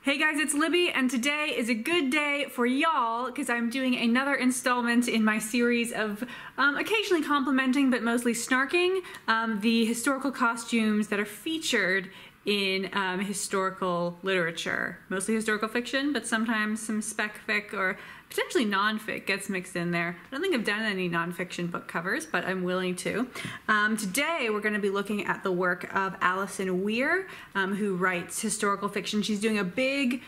Hey guys, it's Libby, and today is a good day for y'all because I'm doing another installment in my series of occasionally complimenting but mostly snarking the historical costumes that are featured in historical literature. Mostly historical fiction, but sometimes some spec fic or potentially non-fic gets mixed in there. I don't think I've done any non-fiction book covers, but I'm willing to. Today we're going to be looking at the work of Alison Weir, who writes historical fiction. She's doing a big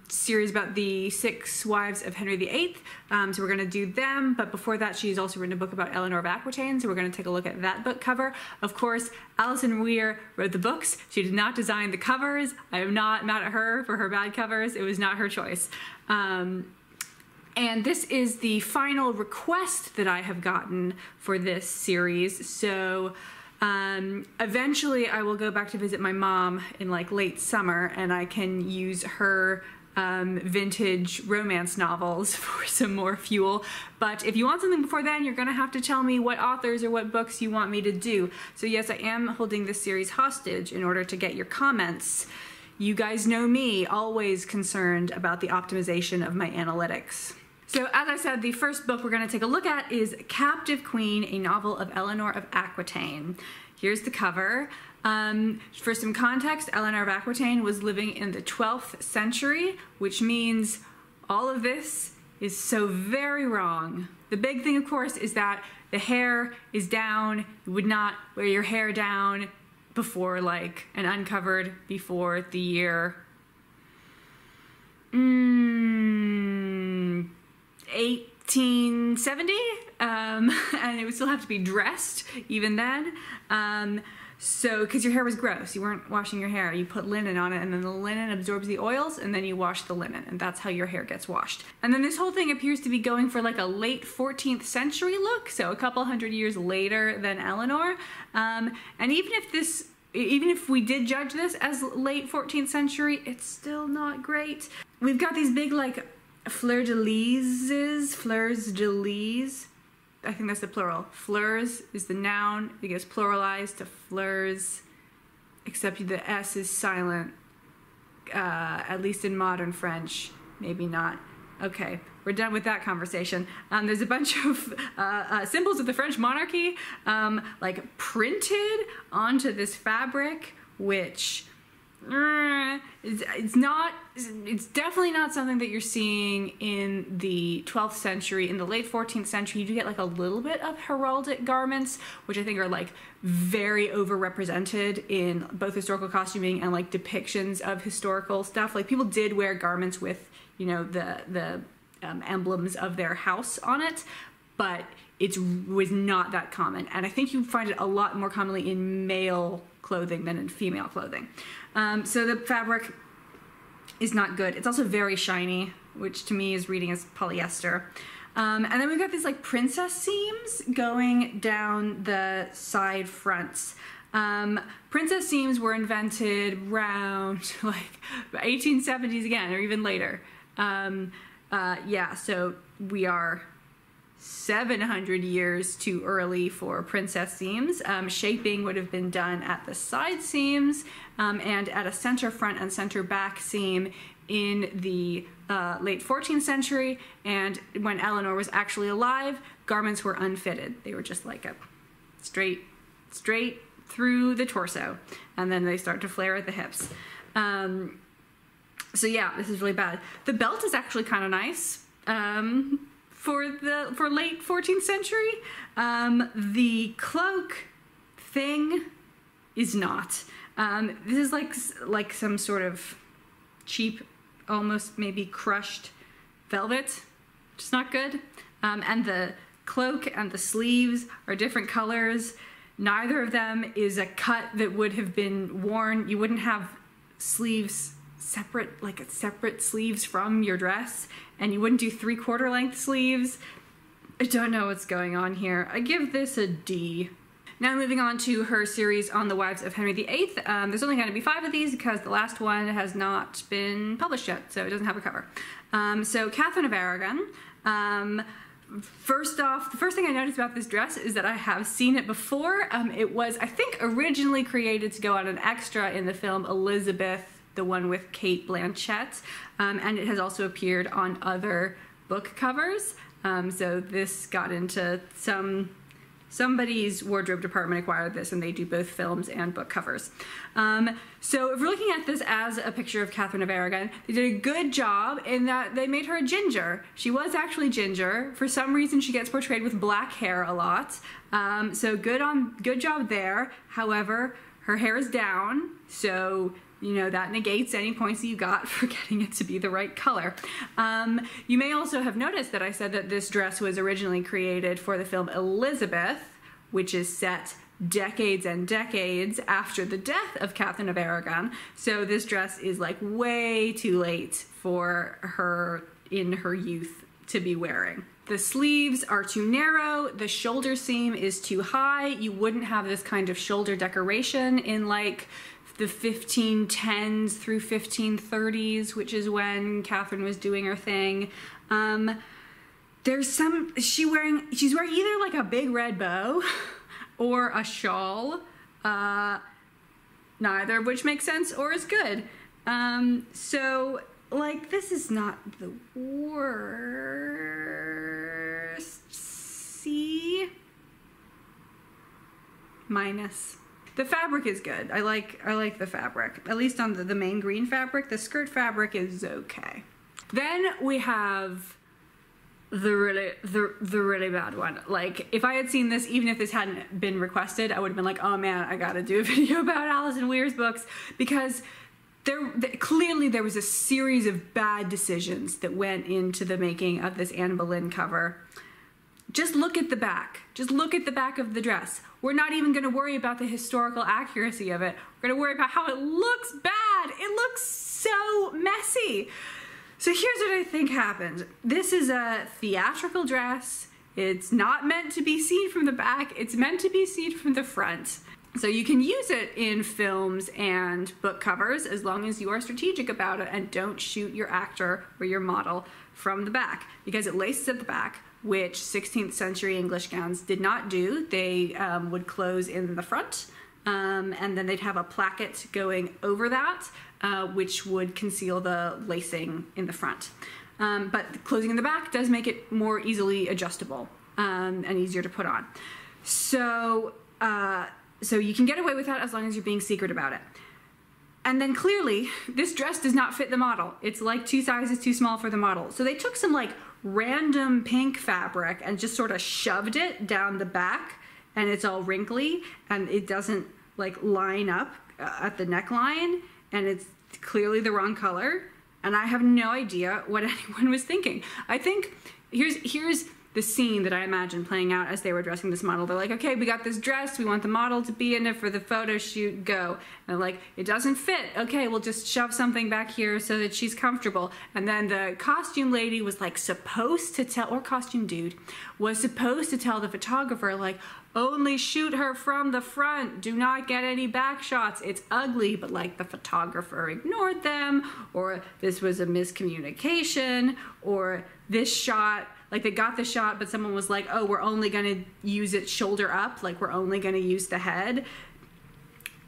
series about the 6 wives of Henry VIII, so we're going to do them, but before that she's also written a book about Eleanor of Aquitaine, so we're going to take a look at that book cover. Of course, Alison Weir wrote the books. She did not design the covers. I am not mad at her for her bad covers. It was not her choice. And this is the final request that I have gotten for this series, so eventually I will go back to visit my mom in like late summer and I can use her vintage romance novels for some more fuel. But if you want something before then, you're gonna have to tell me what authors or what books you want me to do. So yes, I am holding this series hostage in order to get your comments. You guys know me, always concerned about the optimization of my analytics. So as I said, the first book we're going to take a look at is Captive Queen, a novel of Eleanor of Aquitaine. Here's the cover. For some context, Eleanor of Aquitaine was living in the 12th century, which means all of this is so very wrong. The big thing, of course, is that the hair is down. You would not wear your hair down before, like, and uncovered before the year 1870, and it would still have to be dressed even then. So, because your hair was gross, you weren't washing your hair, you put linen on it and then the linen absorbs the oils and then you wash the linen and that's how your hair gets washed. And then this whole thing appears to be going for like a late 14th century look, so a couple hundred years later than Eleanor. And even if we did judge this as late 14th century, it's still not great. We've got these big like fleurs de lis, I think that's the plural. Fleurs is the noun, it gets pluralized to fleurs, except the S is silent, at least in modern French, maybe not. Okay, we're done with that conversation. There's a bunch of symbols of the French monarchy like printed onto this fabric, which it's definitely not something that you're seeing in the 12th century. In the late 14th century, you do get like a little bit of heraldic garments, which I think are like very overrepresented in both historical costuming and like depictions of historical stuff. Like people did wear garments with, you know, the emblems of their house on it, but it was not that common. And I think you find it a lot more commonly in male clothing than in female clothing. So the fabric is not good. It's also very shiny, which to me is reading as polyester. And then we've got these like princess seams going down the side fronts. Princess seams were invented around like 1870s again, or even later. Yeah, so we are 700 years too early for princess seams. Shaping would have been done at the side seams and at a center front and center back seam in the late 14th century, and when Eleanor was actually alive, garments were unfitted. They were just like a straight through the torso, and then they start to flare at the hips. So yeah, this is really bad. The belt is actually kind of nice. For late 14th century, the cloak thing is not. This is like some sort of cheap, almost maybe crushed velvet, just not good. And the cloak and the sleeves are different colors. Neither of them is a cut that would have been worn. You wouldn't have sleeves separate, like separate sleeves from your dress, and you wouldn't do 3/4 length sleeves. I don't know what's going on here. I give this a D. Now moving on to her series on the wives of Henry VIII. There's only going to be 5 of these because the last one has not been published yet, so it doesn't have a cover. So Katherine of Aragon. First off, the first thing I noticed about this dress is that I have seen it before. It was, I think, originally created to go on an extra in the film Elizabeth the one with Kate Blanchett, and it has also appeared on other book covers. So this got into somebody's wardrobe department acquired this, and they do both films and book covers. So if we're looking at this as a picture of Katherine of Aragon, they did a good job in that they made her a ginger. She was actually ginger. For some reason, she gets portrayed with black hair a lot. So good job there. However, her hair is down, so you know that negates any points that you got for getting it to be the right color. You may also have noticed that I said that this dress was originally created for the film Elizabeth, which is set decades and decades after the death of Katherine of Aragon. So this dress is like way too late for her in her youth to be wearing. The sleeves are too narrow, the shoulder seam is too high. You wouldn't have this kind of shoulder decoration in like the 1510s through 1530s, which is when Katherine was doing her thing. She's wearing either like a big red bow or a shawl, neither of which makes sense or is good. So like this is not the worst. C minus. The fabric is good. I like the fabric, at least on the main green fabric. The skirt fabric is okay. Then we have the really bad one. Like if I had seen this, even if this hadn't been requested, I would have been like, oh man, I gotta do a video about Alison Weir's books, because clearly there was a series of bad decisions that went into the making of this Anne Boleyn cover. Just look at the back. Just look at the back of the dress. We're not even going to worry about the historical accuracy of it. We're going to worry about how it looks bad. It looks so messy. So here's what I think happened. This is a theatrical dress. It's not meant to be seen from the back. It's meant to be seen from the front. So you can use it in films and book covers as long as you are strategic about it and don't shoot your actor or your model from the back, because it laces at the back, which 16th century English gowns did not do. They would close in the front, and then they'd have a placket going over that, which would conceal the lacing in the front. But closing in the back does make it more easily adjustable and easier to put on. So you can get away with that as long as you're being secret about it. And then clearly, this dress does not fit the model. It's like 2 sizes too small for the model. So they took some like random pink fabric and just sort of shoved it down the back, and it's all wrinkly and it doesn't like line up at the neckline, and it's clearly the wrong color, and I have no idea what anyone was thinking. I think here's the scene that I imagine playing out as they were dressing this model. They're like, okay, we got this dress, we want the model to be in it for the photo shoot, go. And they're like, it doesn't fit. Okay, we'll just shove something back here so that she's comfortable. And then the costume lady was like supposed to tell, or costume dude, was supposed to tell the photographer like, only shoot her from the front, do not get any back shots, it's ugly. But like the photographer ignored them, or this was a miscommunication, or this shot, like they got the shot, but someone was like, oh, we're only gonna use it shoulder up, like we're only gonna use the head.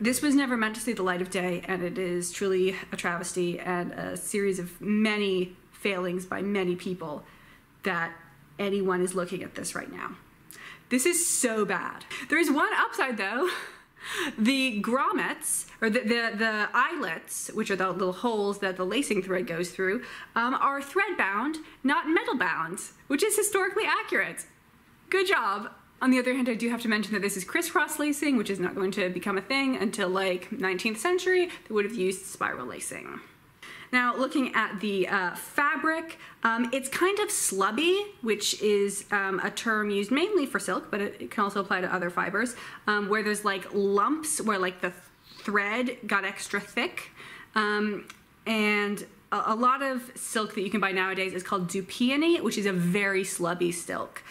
This was never meant to see the light of day, and it is truly a travesty and a series of many failings by many people that anyone is looking at this right now. This is so bad. There is one upside though. The grommets, or the eyelets, which are the little holes that the lacing thread goes through, are thread bound, not metal bound, which is historically accurate. Good job. On the other hand, I do have to mention that this is crisscross lacing, which is not going to become a thing until like 19th century. They would have used spiral lacing. Now, looking at the fabric, it's kind of slubby, which is a term used mainly for silk, but it can also apply to other fibers, where there's like lumps where like the thread got extra thick. And a lot of silk that you can buy nowadays is called dupiony, which is a very slubby silk,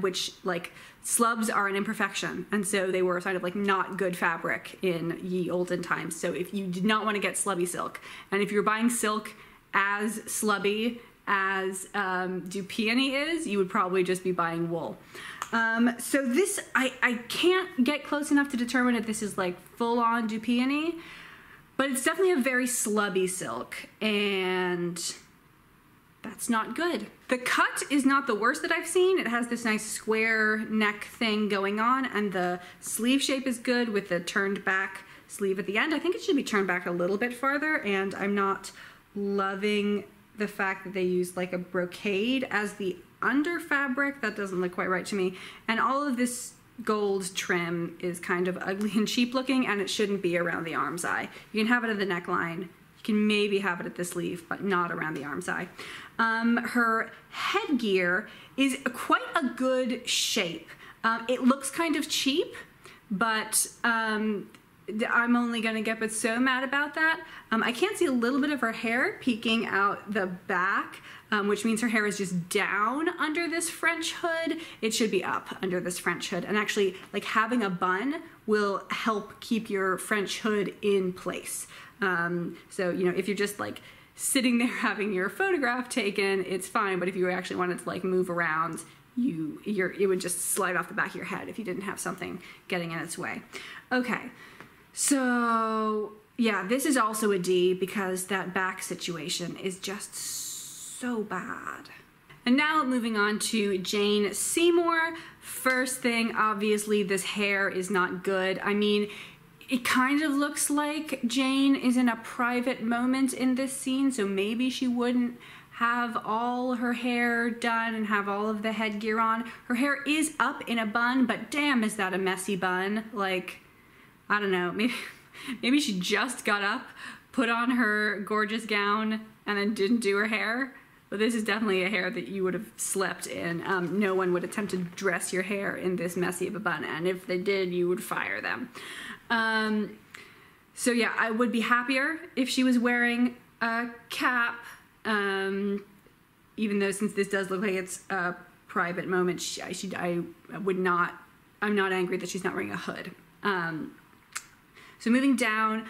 which like slubs are an imperfection, and so they were kind of like not good fabric in ye olden times. So if you did not want to get slubby silk, and if you're buying silk as slubby as dupiony is, you would probably just be buying wool. So this, I can't get close enough to determine if this is like full-on dupiony, But it's definitely a very slubby silk, and that's not good. The cut is not the worst that I've seen. It has this nice square neck thing going on, and the sleeve shape is good with the turned back sleeve at the end. I think it should be turned back a little bit farther, and I'm not loving the fact that they used like a brocade as the under fabric. That doesn't look quite right to me. And all of this gold trim is kind of ugly and cheap looking, and it shouldn't be around the arm's eye. You can have it at the neckline. You can maybe have it at the sleeve, but not around the arm's eye. Her headgear is quite a good shape. It looks kind of cheap, but I'm only gonna get but so mad about that. I can't see a little bit of her hair peeking out the back, which means her hair is just down under this French hood. It should be up under this French hood. And actually, like, having a bun will help keep your French hood in place. So, you know, if you're just like sitting there having your photograph taken, it's fine. But if you actually wanted to like move around, it would just slide off the back of your head if you didn't have something getting in its way. Okay. So yeah, this is also a D because that back situation is just so bad. And now moving on to Jane Seymour. First thing, obviously this hair is not good. I mean, it kind of looks like Jane is in a private moment in this scene, so maybe she wouldn't have all her hair done and have all of the headgear on. Her hair is up in a bun, but damn, is that a messy bun. Like, I don't know, maybe she just got up, put on her gorgeous gown, and then didn't do her hair. But this is definitely a hair that you would have slept in. No one would attempt to dress your hair in this messy of a bun, and if they did, you would fire them. So yeah, I would be happier if she was wearing a cap, even though since this does look like it's a private moment, I'm not angry that she's not wearing a hood. So moving down,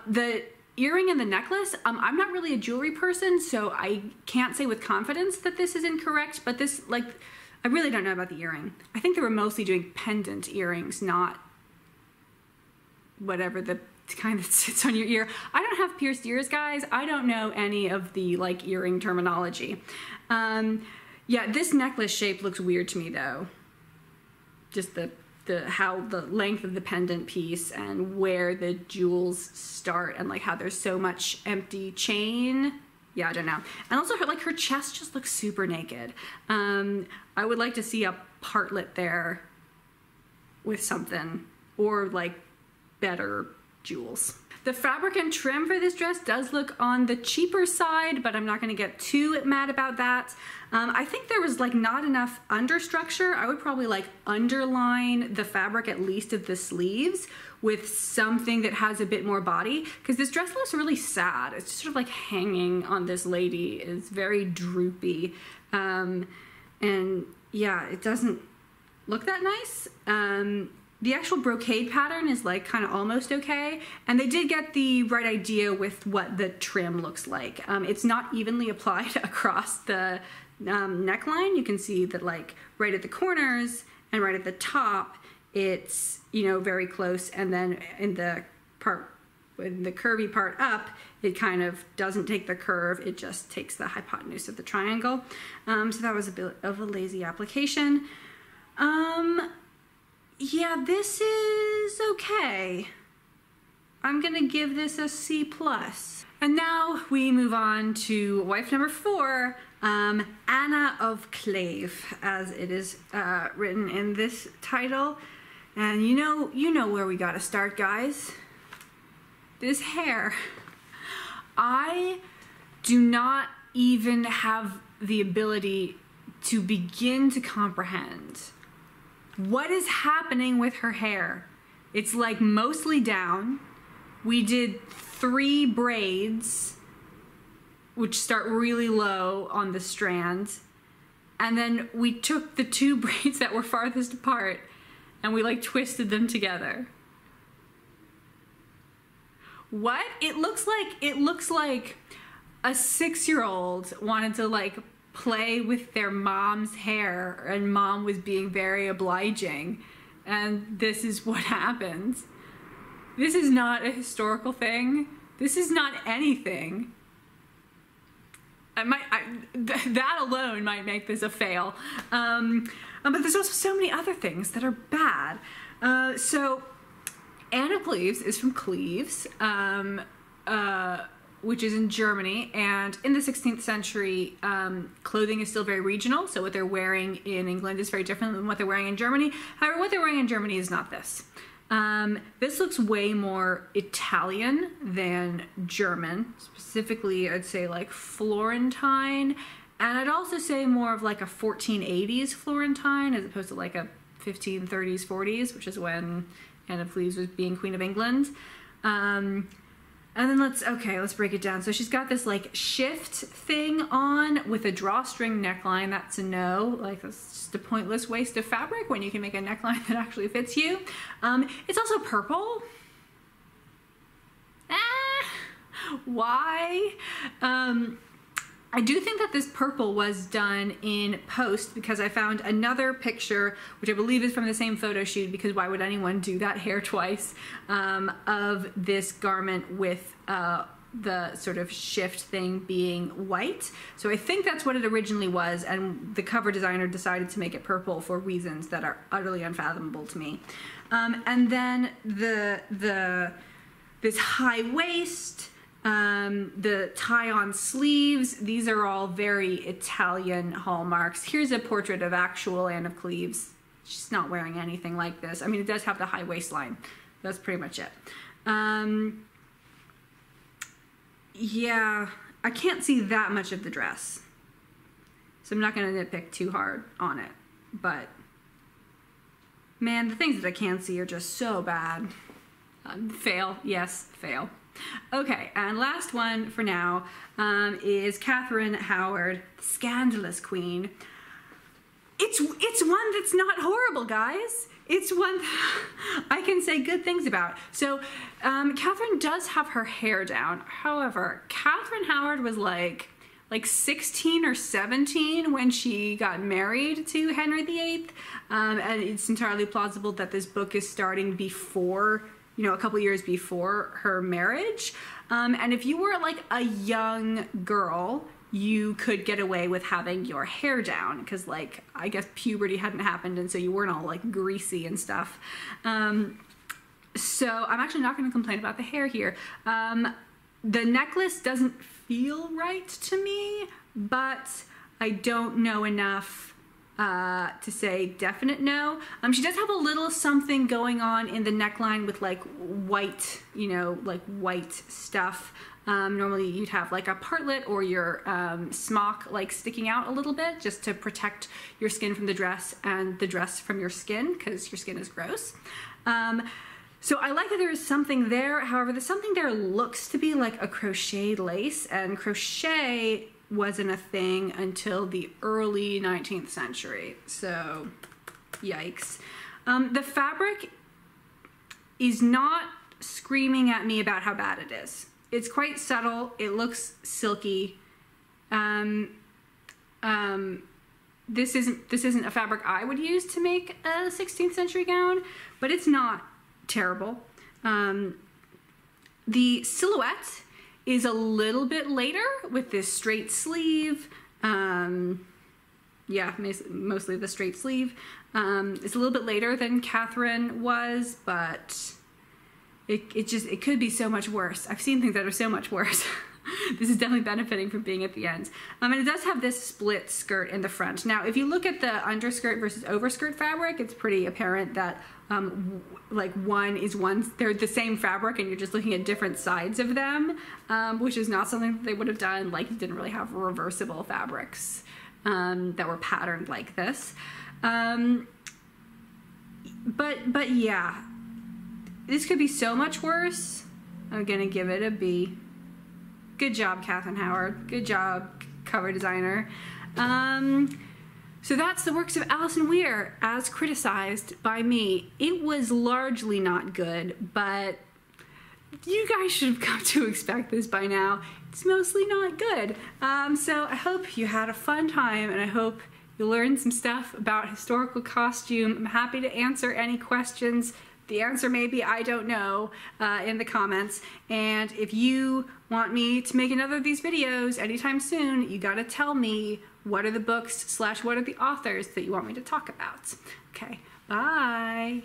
the earring and the necklace, I'm not really a jewelry person, so I can't say with confidence that this is incorrect, but this, like, I really don't know about the earring. I think they were mostly doing pendant earrings, not whatever the kind that sits on your ear. I don't have pierced ears, guys. I don't know any of the, like, earring terminology. Yeah, this necklace shape looks weird to me, though. Just how the length of the pendant piece and where the jewels start and like how there's so much empty chain. Yeah, I don't know. And also her chest just looks super naked. I would like to see a partlet there with something or like better jewels. The fabric and trim for this dress does look on the cheaper side, but I'm not gonna get too mad about that. I think there was like not enough understructure. I would probably like underline the fabric at least of the sleeves with something that has a bit more body, because this dress looks really sad. It's just sort of like hanging on this lady. It's very droopy. And yeah, it doesn't look that nice. The actual brocade pattern is like kind of almost okay, and they did get the right idea with what the trim looks like. It's not evenly applied across the neckline. You can see that like right at the corners and right at the top, it's, you know, very close, and then in the curvy part up, it kind of doesn't take the curve, it just takes the hypotenuse of the triangle. So that was a bit of a lazy application. Yeah, this is okay. I'm gonna give this a C+. And now we move on to wife number 4, Anna of Kleve, as it is written in this title. And you know where we gotta start, guys. This hair. I do not even have the ability to begin to comprehend what is happening with her hair. It's like mostly down. We did 3 braids, which start really low on the strand. And then we took the 2 braids that were farthest apart and we like twisted them together. What? It looks like a 6-year-old wanted to like play with their mom's hair and mom was being very obliging, and this is what happens. This is not a historical thing. This is not anything. That alone might make this a fail. But there's also so many other things that are bad. So Anne of Cleves is from Cleves, which is in Germany, and in the 16th century, clothing is still very regional, so what they're wearing in England is very different than what they're wearing in Germany. However, what they're wearing in Germany is not this. This looks way more Italian than German, specifically I'd say like Florentine, and I'd also say more of like a 1480s Florentine as opposed to like a 1530s, 40s, which is when Anne of Cleves was being Queen of England. And then let's break it down. So she's got this like shift thing on with a drawstring neckline. That's a no. Like, that's just a pointless waste of fabric when you can make a neckline that actually fits you. It's also purple. Why? I do think that this purple was done in post because I found another picture, which I believe is from the same photo shoot, because why would anyone do that hair twice, of this garment with the sort of shift thing being white. So I think that's what it originally was, and the cover designer decided to make it purple for reasons that are utterly unfathomable to me. And then this high waist, the tie-on sleeves, these are all very Italian hallmarks. Here's a portrait of actual Anne of Cleves. She's not wearing anything like this. I mean, it does have the high waistline. That's pretty much it. Yeah, I can't see that much of the dress, so I'm not going to nitpick too hard on it. But, man, the things that I can see are just so bad. Fail. Yes, fail. Okay, and last one for now is Katherine Howard, Scandalous Queen. It's one that's not horrible, guys. It's one I can say good things about. So Katherine does have her hair down. However, Katherine Howard was like 16 or 17 when she got married to Henry VIII, and it's entirely plausible that this book is starting before, a couple years before her marriage. And if you were like a young girl, you could get away with having your hair down because, like, I guess puberty hadn't happened, and so you weren't all like greasy and stuff. So I'm actually not going to complain about the hair here. The necklace doesn't feel right to me, but I don't know enough to say definite no. She does have a little something going on in the neckline with like white, like white stuff. Normally you'd have like a partlet or your smock like sticking out a little bit just to protect your skin from the dress and the dress from your skin, because your skin is gross. So I like that there is something there. However, the something there looks to be like a crocheted lace, and crochet wasn't a thing until the early 19th century. So, yikes. The fabric is not screaming at me about how bad it is. It's quite subtle. It looks silky. This isn't a fabric I would use to make a 16th century gown, but it's not terrible. The silhouette is a little bit later with this straight sleeve. Yeah, mostly the straight sleeve. It's a little bit later than Katherine was, but it could be so much worse. I've seen things that are so much worse. This is definitely benefiting from being at the end. And it does have this split skirt in the front. Now, if you look at the underskirt versus overskirt fabric, it's pretty apparent that they're the same fabric and you're just looking at different sides of them, which is not something that they would have done. Like, you didn't really have reversible fabrics that were patterned like this. But yeah, this could be so much worse. I'm gonna give it a B. Good job, Katherine Howard. Good job, cover designer. So that's the works of Alison Weir as criticized by me. It was largely not good, but you guys should have come to expect this by now. It's mostly not good. So I hope you had a fun time, and I hope you learned some stuff about historical costume. I'm happy to answer any questions The answer may be I don't know in the comments. And if you want me to make another of these videos anytime soon, you gotta tell me what are the books / what are the authors that you want me to talk about. Okay, bye.